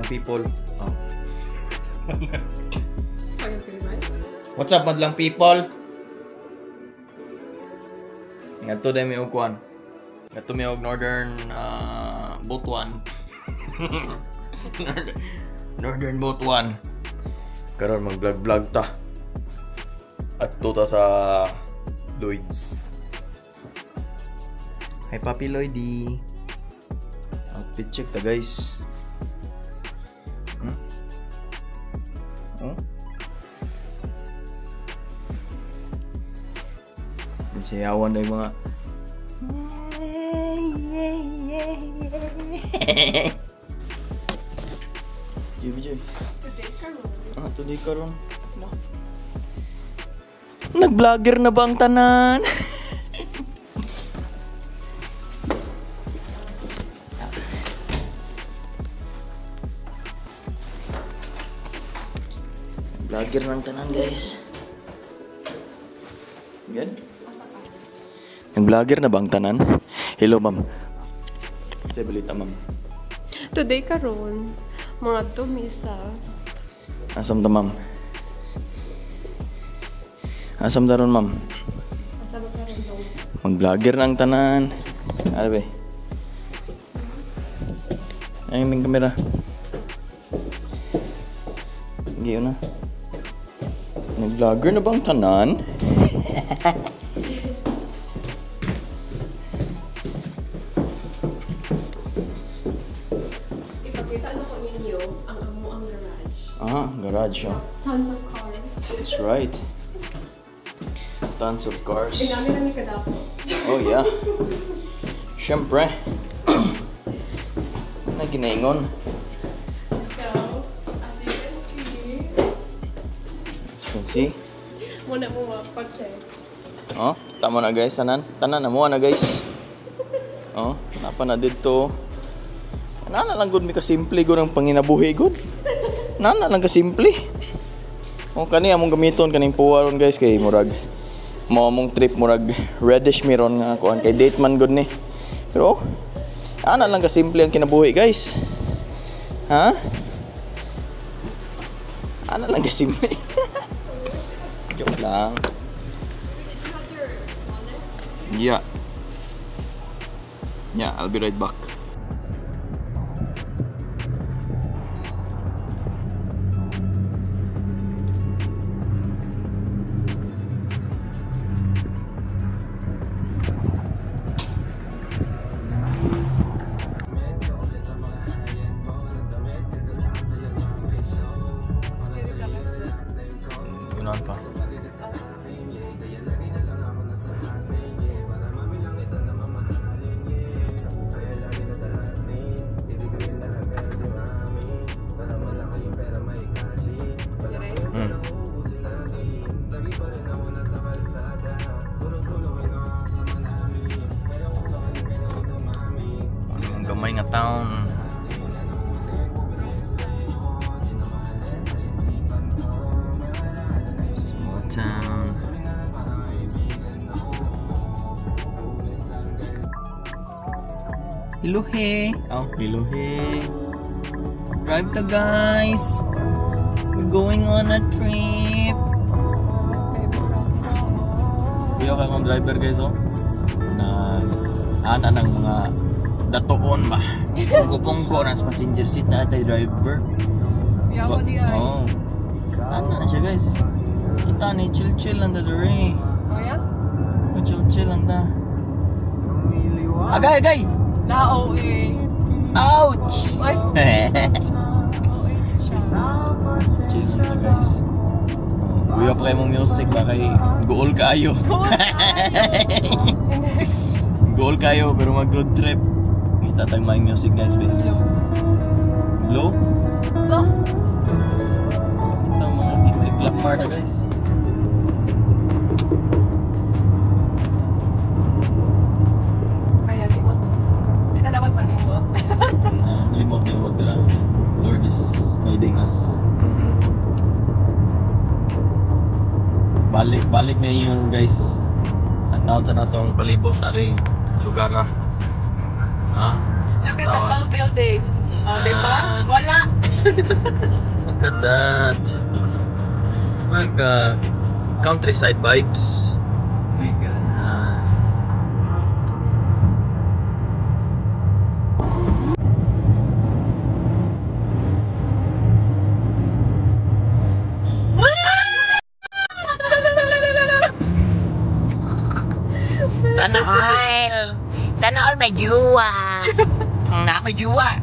madlang people. Oh. What's up, madlang people? Ngadto day mi og kuan. Ngadto mi og Northern Butuan. Northern Butuan. Karon mag-vlog ta. Adto ta sa Lloyd's. Hi Papi Lloydie. Outfit check ta guys. Sayawan na yung mga Joy. Today karon. Nag-vlogger na ba ang tanan? Vlogger ng tanan guys. Good? Nag-vlogger na ba ang tanan? Hello ma'am. Sa balita ma'am. Today karon mga tumisa. Asam ta ma'am? Asam ta ron ma'am? Asam ka ron daw. Mag-vlogger na ang tanan. Ano ba? Ay, may kamera. Sige na. Nag-vlogger na ba ang tanan? Ipakita na ko ninyo ang amuang garage. Garage. Tons of cars. That's right. Tons of cars. Pinami na ni kadapo. Oh yeah. Siyempre. Naginaingon. So, as you can see. As you can see. Muna mo pa-check. Oh, tama na guys, tanan na mo na guys. Oh, napa na dito. Nana lang gud mi ka simple gud ang panginabuhi gud. Nana lang ka simple. Oh, kani among gamiton kaning puwaron guys kay murag mao among trip murag reddish meron nga kuan kay date man gud ni. Pero ana lang ka simple ang kinabuhi guys. Ha? Ana lang ka simple. Joke lang. Yeah. Yeah, I'll be right back. Yun pa. Gamay nga town. Small town. Ilohe. Oh, Ilohe. Drive ta guys. We're going on a trip. Kuya ka kong driver guys oh. Na ana ng mga datoon ba? Pungko-pungko na sa passenger seat na atay driver. Yawa di ay. Oo. Ano na siya guys? Kita ni chill-chill lang da dere. Oh ya? Chill-chill lang da. Agay, agay! Lao eh. Ouch! Ay. Chill siya guys. Kuya pa kayo mong music ba kay goal kayo. Goal kayo pero mag road trip. Tatag may music guys, babe. Blow? Blow? Ito mga trip lang parta guys. Kaya limot. Hindi na dapat malimot. Limot na. Lord is guiding us. Balik na yun guys. At nauta na itong palibot na rin lugar na. Ha? Look at the tall buildings. Oh, diba? Wala. Look at that. Like countryside vibes. Oh my God. Sana all. Sana all may juwa. Na may juwa.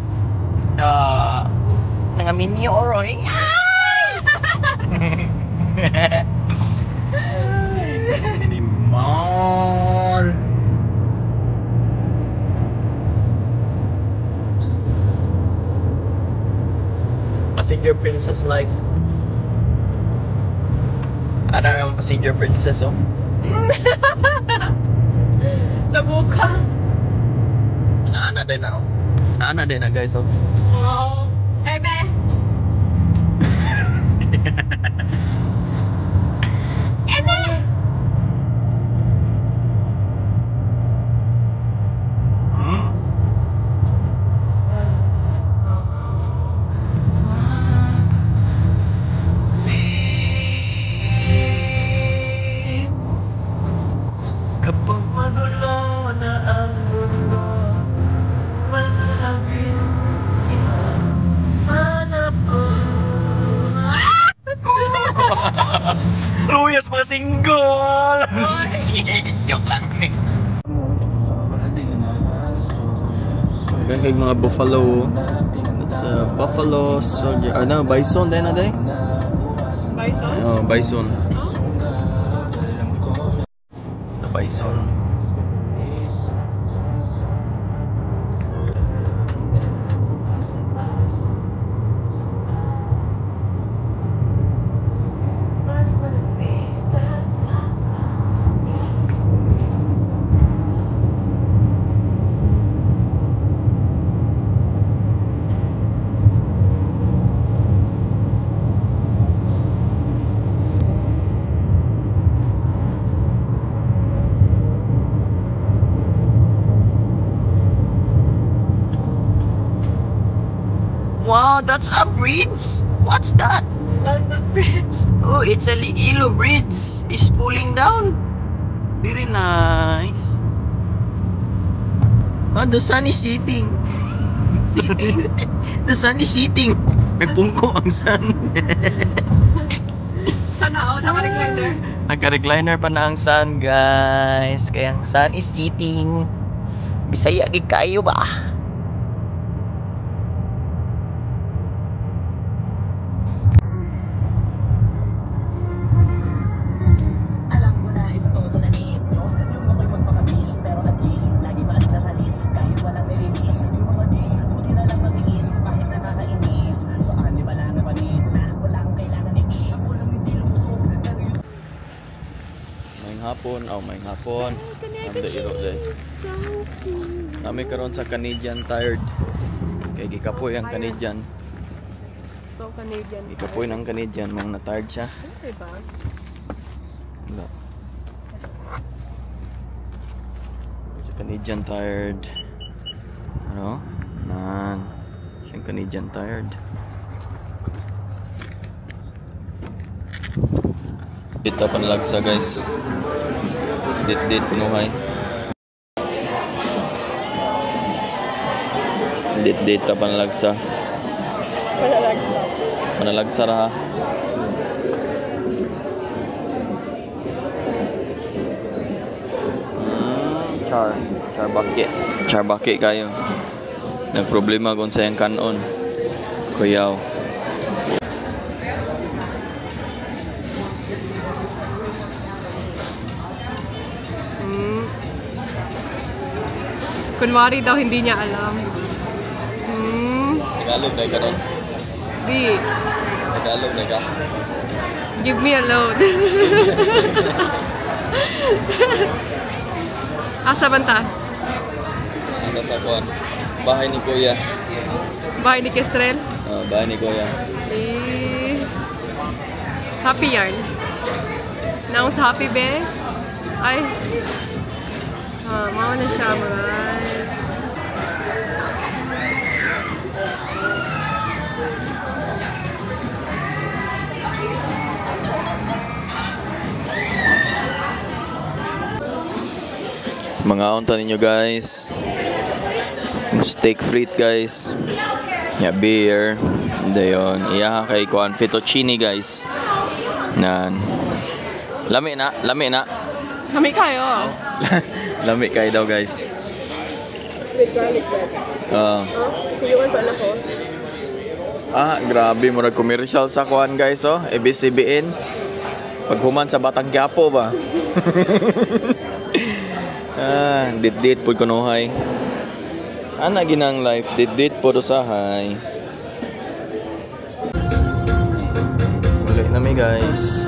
Nangaminyo oroy. Limon. Passenger princess like. Ada ang passenger princess oh. Sa buka. Naana din ako. Naana din na guys oh. Oh. Ebe. Ebe. Kapag magulo na ang mundo, malapit hanap ko. Luyas mga single! Joke lang eh. Kaya mga buffalo. It's buffalo soldier. Ano, bison din na day? Bison? Oh, bison. Bison. Wow, that's a bridge. What's that? London Bridge. Oh, it's a Ligilo bridge. It's pulling down. Very nice. Oh, the sun is setting. The sun is setting. May pungko ang sun. Sana all naka-recliner. Naka-recliner pa na ang sun, guys. Kaya ang sun is setting. Bisaya gid kayo ba? Hapon, may hapon. Ando iro day. Nami karon sa Canadian Tired. Kay gikapoy ang Canadian. So Canadian. Gikapoy ng Canadian, mang na-tired siya. Okay ba? Wala. Sa Canadian Tired. Ano? Nan. Siyang Canadian Tired. Dito panlagsa guys. Dit pinuhay. Dit panlagsa. Panalagsa ra. Char bucket kayo. Nagproblema kung sa yung kanon. Kuyaw. Kunwari daw hindi niya alam. Tagalog na kanon. Di. Tagalog na ka. Give me a load. Asa banta? Ano sa kuan? Bahay ni Kuya. Bahay ni Kesrel? Bahay ni Kuya. Happy yarn. Naong sa happy be? Ay. Mao na siya mga. Mga unta ninyo guys. Steak frit guys. Ya beer. Dayon. Iya kay kuan fettuccine guys. Nan. Lami na. Kami kayo. Lami kay daw guys. With garlic bread. Piyuan pa na ko. Grabe murag commercial sa kuan guys oh. ABS-CBN. Paghuman sa Batang Quiapo ba? Dit pud kunuhay. Ana ginang life, dit pud usahay. Ulit na mi guys.